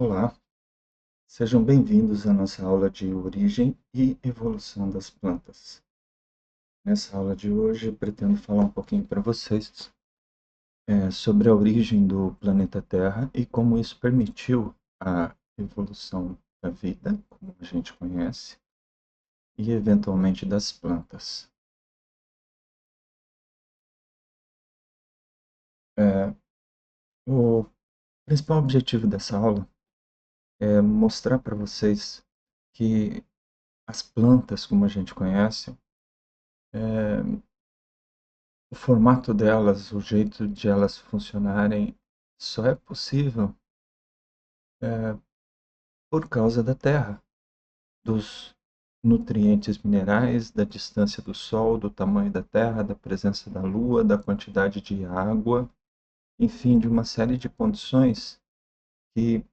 Olá, sejam bem-vindos à nossa aula de Origem e Evolução das Plantas. Nessa aula de hoje, pretendo falar um pouquinho para vocês sobre a origem do planeta Terra e como isso permitiu a evolução da vida, como a gente conhece, e eventualmente das plantas. O principal objetivo dessa aula é mostrar para vocês que as plantas, como a gente conhece, o formato delas, o jeito de elas funcionarem, só é possível por causa da Terra, dos nutrientes minerais, da distância do Sol, do tamanho da Terra, da presença da Lua, da quantidade de água, enfim, de uma série de condições que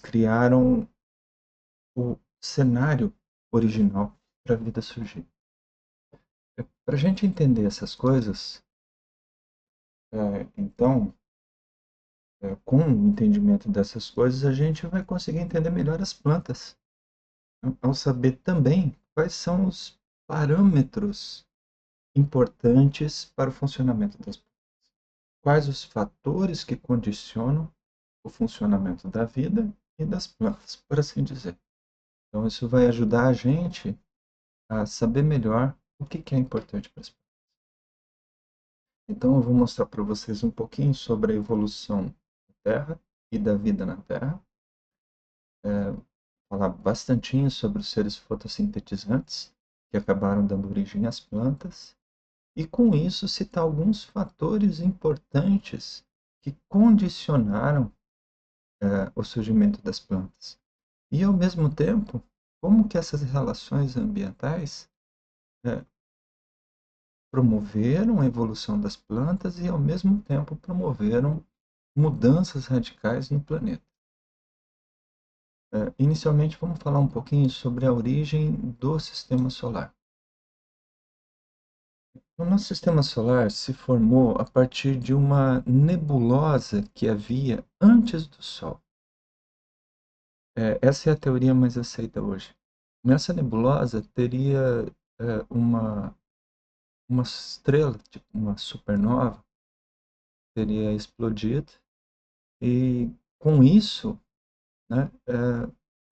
criaram o cenário original para a vida surgir. Para a gente entender essas coisas, então, com o entendimento dessas coisas, a gente vai conseguir entender melhor as plantas, ao saber também quais são os parâmetros importantes para o funcionamento das plantas. Quais os fatores que condicionam o funcionamento da vida e das plantas, por assim dizer. Então, isso vai ajudar a gente a saber melhor o que é importante para as plantas. Então, eu vou mostrar para vocês um pouquinho sobre a evolução da Terra e da vida na Terra. Falar bastantinho sobre os seres fotossintetizantes, que acabaram dando origem às plantas, e com isso citar alguns fatores importantes que condicionaram o surgimento das plantas. E, ao mesmo tempo, como que essas relações ambientais eh, promoveram a evolução das plantas e, ao mesmo tempo, promoveram mudanças radicais no planeta. Inicialmente, vamos falar um pouquinho sobre a origem do Sistema Solar. O nosso sistema solar se formou a partir de uma nebulosa que havia antes do Sol. Essa é a teoria mais aceita hoje. Nessa nebulosa teria uma estrela, tipo uma supernova, teria explodido e com isso, né,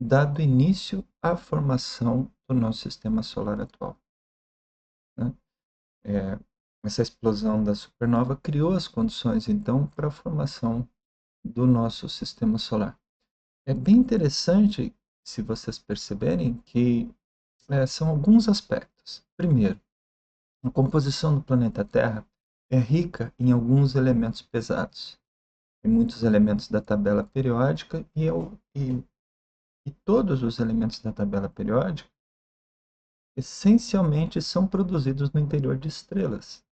dado início à formação do nosso sistema solar atual. Né? Essa explosão da supernova criou as condições, então, para a formação do nosso sistema solar. É bem interessante, se vocês perceberem, que são alguns aspectos. Primeiro, a composição do planeta Terra é rica em alguns elementos pesados. Tem muitos elementos da tabela periódica e todos os elementos da tabela periódica essencialmente são produzidos no interior de estrelas.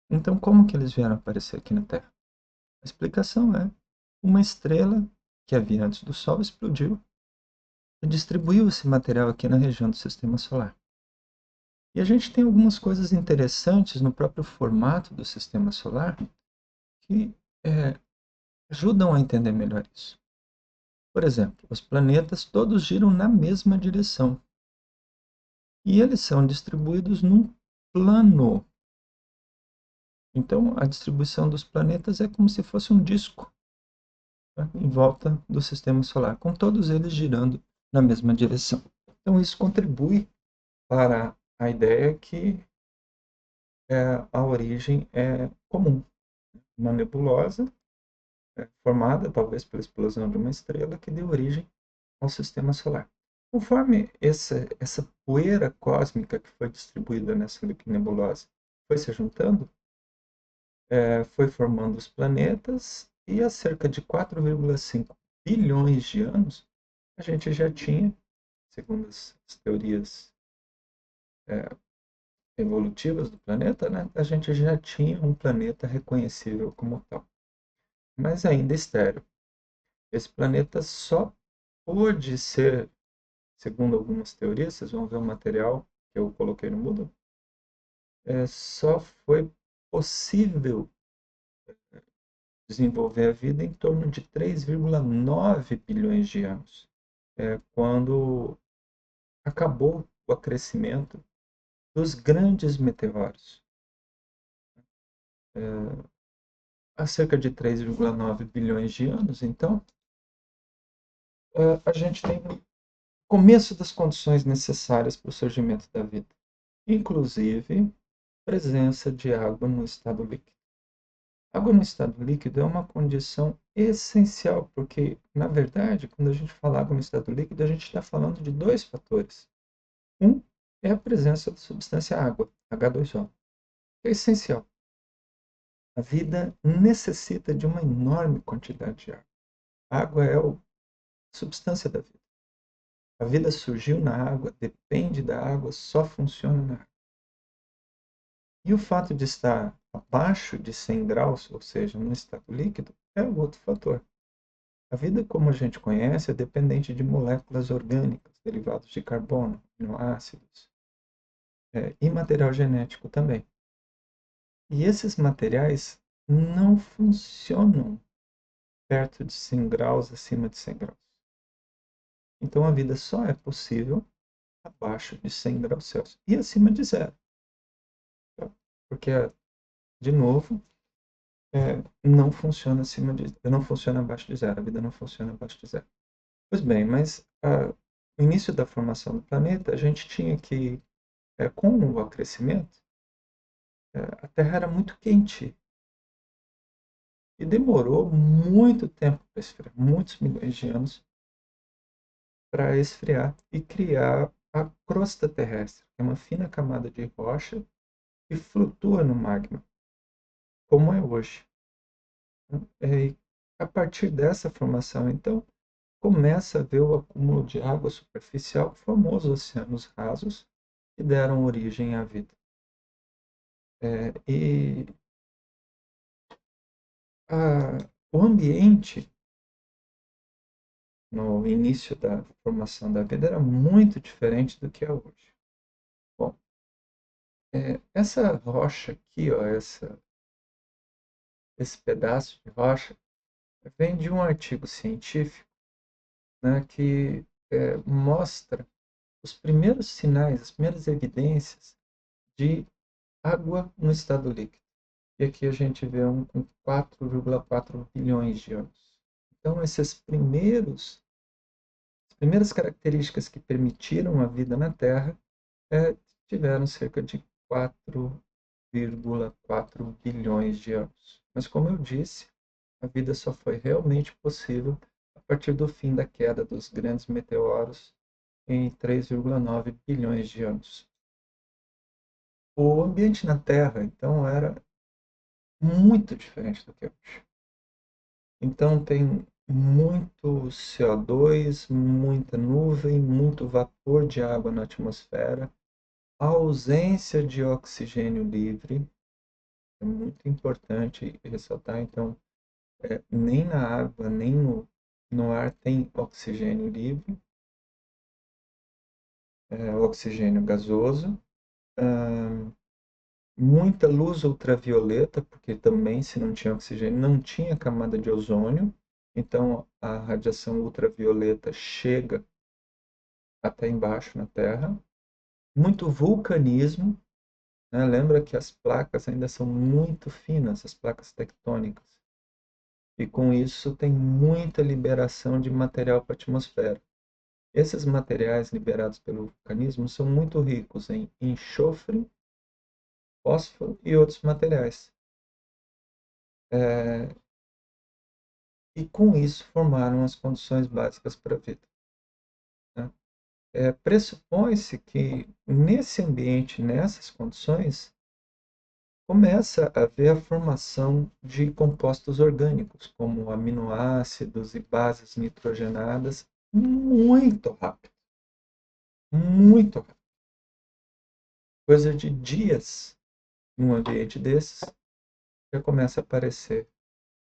Então, como que eles vieram aparecer aqui na Terra? A explicação é uma estrela que havia antes do Sol explodiu e distribuiu esse material aqui na região do Sistema Solar. E a gente tem algumas coisas interessantes no próprio formato do Sistema Solar que ajudam a entender melhor isso. Por exemplo, os planetas todos giram na mesma direção e eles são distribuídos num plano. Então, a distribuição dos planetas é como se fosse um disco, né, em volta do Sistema Solar, com todos eles girando na mesma direção. Então, isso contribui para a ideia que a origem é comum. Uma nebulosa formada talvez pela explosão de uma estrela que deu origem ao Sistema Solar. Conforme essa poeira cósmica que foi distribuída nessa nebulosa foi se juntando, foi formando os planetas e há cerca de 4,5 bilhões de anos a gente já tinha, segundo as teorias evolutivas do planeta, né, a gente já tinha um planeta reconhecível como tal, mas ainda estéril. Esse planeta só pôde ser, segundo algumas teorias, vocês vão ver o material que eu coloquei no Moodle, só foi possível desenvolver a vida em torno de 3,9 bilhões de anos, quando acabou o aquecimento dos grandes meteoros. Há cerca de 3,9 bilhões de anos, então, a gente tem o começo das condições necessárias para o surgimento da vida, inclusive presença de água no estado líquido. Água no estado líquido é uma condição essencial, porque, na verdade, quando a gente fala água no estado líquido, a gente está falando de dois fatores. Um é a presença da substância água, H2O, que é essencial. A vida necessita de uma enorme quantidade de água. A água é a substância da vida. A vida surgiu na água, depende da água, só funciona na água. E o fato de estar abaixo de 100 graus, ou seja, no estado líquido, é o outro fator. A vida, como a gente conhece, é dependente de moléculas orgânicas, derivados de carbono, aminoácidos, e material genético também. E esses materiais não funcionam perto de 100 graus, acima de 100 graus. Então a vida só é possível abaixo de 100 graus Celsius e acima de zero. Porque, de novo, não funciona não funciona abaixo de zero. A vida não funciona abaixo de zero. Pois bem, mas no início da formação do planeta, a gente tinha que, com o aquecimento, a Terra era muito quente. E demorou muito tempo para esfriar, muitos milhões de anos, para esfriar e criar a crosta terrestre, que é uma fina camada de rocha que flutua no magma, como é hoje. E a partir dessa formação, então, começa a haver o acúmulo de água superficial que formou os oceanos rasos que deram origem à vida. E o ambiente, no início da formação da vida, era muito diferente do que é hoje. Bom, essa rocha aqui, ó, esse pedaço de rocha, vem de um artigo científico, né, que mostra os primeiros sinais, as primeiras evidências de água no estado líquido. E aqui a gente vê um com 4,4 bilhões de anos. Então, as primeiras características que permitiram a vida na Terra tiveram cerca de 4,4 bilhões de anos. Mas, como eu disse, a vida só foi realmente possível a partir do fim da queda dos grandes meteoros em 3,9 bilhões de anos. O ambiente na Terra, então, era muito diferente do que é hoje. Então, tem muito CO2, muita nuvem, muito vapor de água na atmosfera, a ausência de oxigênio livre, é muito importante ressaltar. Então, nem na água, nem no ar tem oxigênio livre, oxigênio gasoso. Muita luz ultravioleta, porque também, se não tinha oxigênio, não tinha camada de ozônio, então a radiação ultravioleta chega até embaixo na Terra. Muito vulcanismo, né? Lembra que as placas ainda são muito finas, as placas tectônicas, e com isso tem muita liberação de material para a atmosfera. Esses materiais liberados pelo vulcanismo são muito ricos em enxofre, fósforo e outros materiais. E com isso formaram as condições básicas para a vida. Né? Pressupõe-se que nesse ambiente, nessas condições, começa a haver a formação de compostos orgânicos, como aminoácidos e bases nitrogenadas, muito rápido. Muito rápido. Coisa de dias, num ambiente desses, já começa a aparecer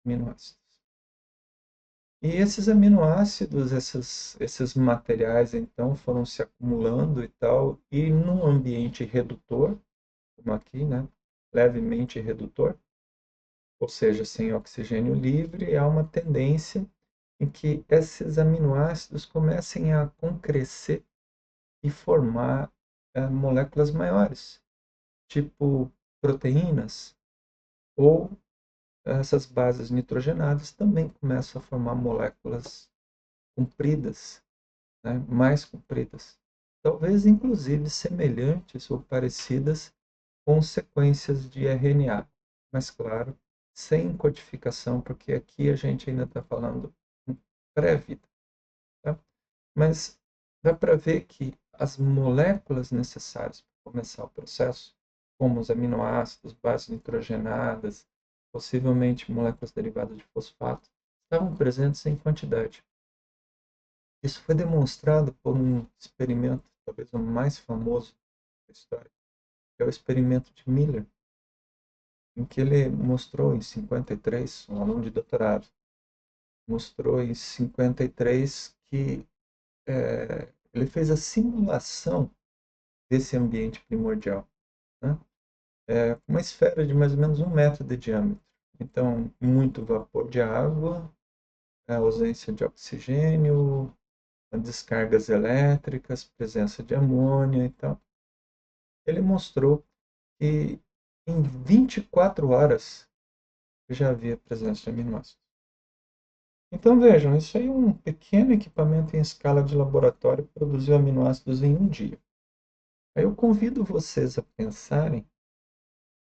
aminoácidos. E esses aminoácidos, esses materiais, então, foram se acumulando e tal, e num ambiente redutor, como aqui, né, levemente redutor, ou seja, sem oxigênio livre, há uma tendência em que esses aminoácidos comecem a concrescer e formar moléculas maiores, tipo proteínas, ou essas bases nitrogenadas também começam a formar moléculas compridas, né, mais compridas, talvez inclusive semelhantes ou parecidas com sequências de RNA, mas claro, sem codificação, porque aqui a gente ainda está falando em pré-vida. Tá? Mas dá para ver que as moléculas necessárias para começar o processo, como os aminoácidos, bases nitrogenadas, possivelmente moléculas derivadas de fosfato, estavam presentes em quantidade. Isso foi demonstrado por um experimento, talvez o mais famoso da história, que é o experimento de Miller, em que ele mostrou em 53, um aluno de doutorado, mostrou em 53 que ele fez a simulação desse ambiente primordial, né? Uma esfera de mais ou menos 1 metro de diâmetro. Então, muito vapor de água, a ausência de oxigênio, descargas elétricas, presença de amônia e tal. Ele mostrou que em 24 horas já havia presença de aminoácidos. Então vejam, isso aí é um pequeno equipamento em escala de laboratório que produziu aminoácidos em um dia. Aí eu convido vocês a pensarem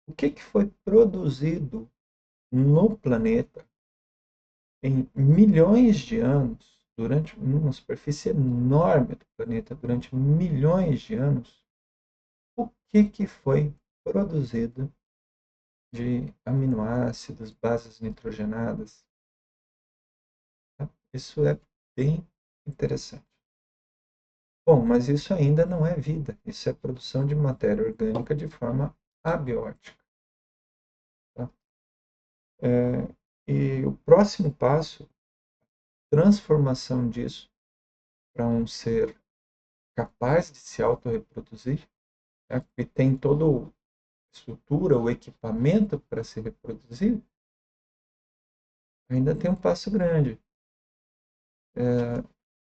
o que foi produzido no planeta em milhões de anos, durante uma superfície enorme do planeta, durante milhões de anos, o que foi produzido de aminoácidos, bases nitrogenadas. Tá? Isso é bem interessante. Bom, mas isso ainda não é vida, isso é produção de matéria orgânica de forma abiótica. Tá? E o próximo passo, transformação disso para um ser capaz de se autorreproduzir, né, que tem toda a estrutura, o equipamento para se reproduzir, ainda tem um passo grande.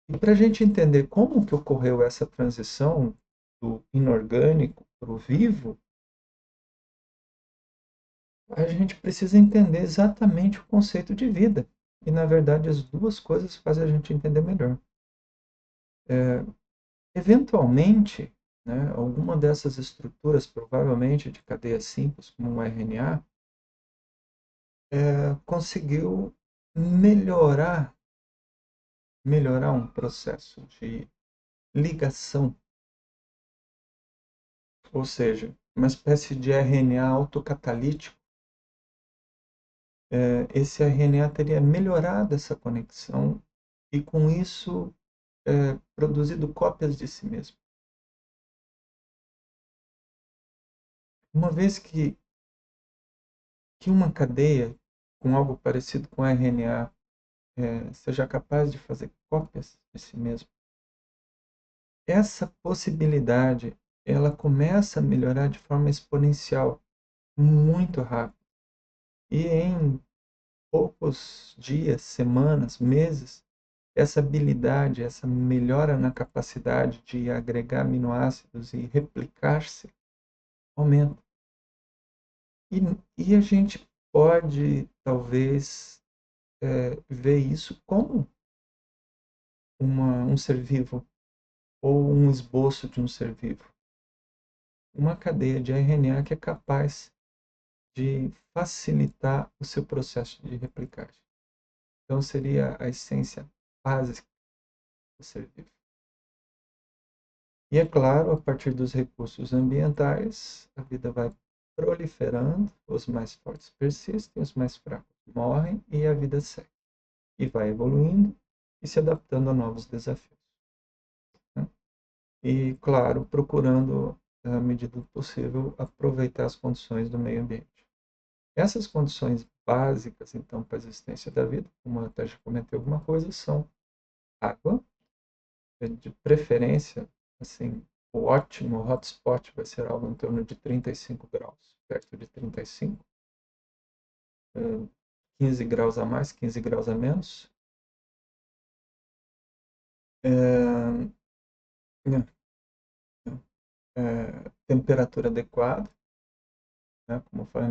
E para a gente entender como que ocorreu essa transição do inorgânico para o vivo, a gente precisa entender exatamente o conceito de vida. E, na verdade, as duas coisas fazem a gente entender melhor. Eventualmente, né, alguma dessas estruturas, provavelmente de cadeia simples, como um RNA, conseguiu melhorar, melhorar um processo de ligação, ou seja, uma espécie de RNA autocatalítico. Esse RNA teria melhorado essa conexão e, com isso, produzido cópias de si mesmo. Uma vez que uma cadeia com algo parecido com RNA seja capaz de fazer cópias de si mesmo, essa possibilidade ela começa a melhorar de forma exponencial, muito rápido. E em poucos dias, semanas, meses, essa habilidade, essa melhora na capacidade de agregar aminoácidos e replicar-se aumenta. E a gente pode, talvez, ver isso como um ser vivo ou um esboço de um ser vivo. Uma cadeia de RNA que é capaz de facilitar o seu processo de replicagem. Então, seria a essência básica do ser vivo. E, é claro, a partir dos recursos ambientais, a vida vai proliferando, os mais fortes persistem, os mais fracos morrem e a vida segue. E vai evoluindo e se adaptando a novos desafios. Né? E, claro, procurando, à medida do possível, aproveitar as condições do meio ambiente. Essas condições básicas, então, para a existência da vida, como eu até já comentei alguma coisa, são água, de preferência, assim, o ótimo hotspot vai ser algo em torno de 35 graus, perto de 35. 15 graus a mais, 15 graus a menos. Né, temperatura adequada, né? Como eu falei,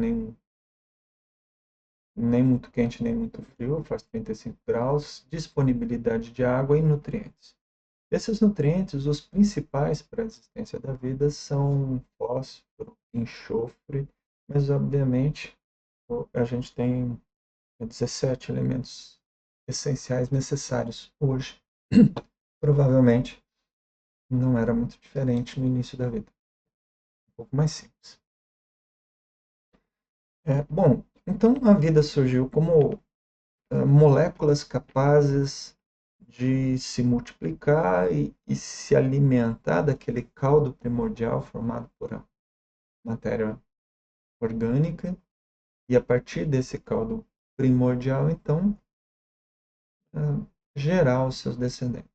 nem muito quente, nem muito frio, faz 35 graus. Disponibilidade de água e nutrientes. Esses nutrientes, os principais para a existência da vida são fósforo, enxofre, mas obviamente a gente tem 17 elementos essenciais necessários hoje. Provavelmente não era muito diferente no início da vida. Um pouco mais simples. Bom, então a vida surgiu como moléculas capazes de se multiplicar e se alimentar daquele caldo primordial formado por a matéria orgânica, e a partir desse caldo primordial, então, gerar os seus descendentes.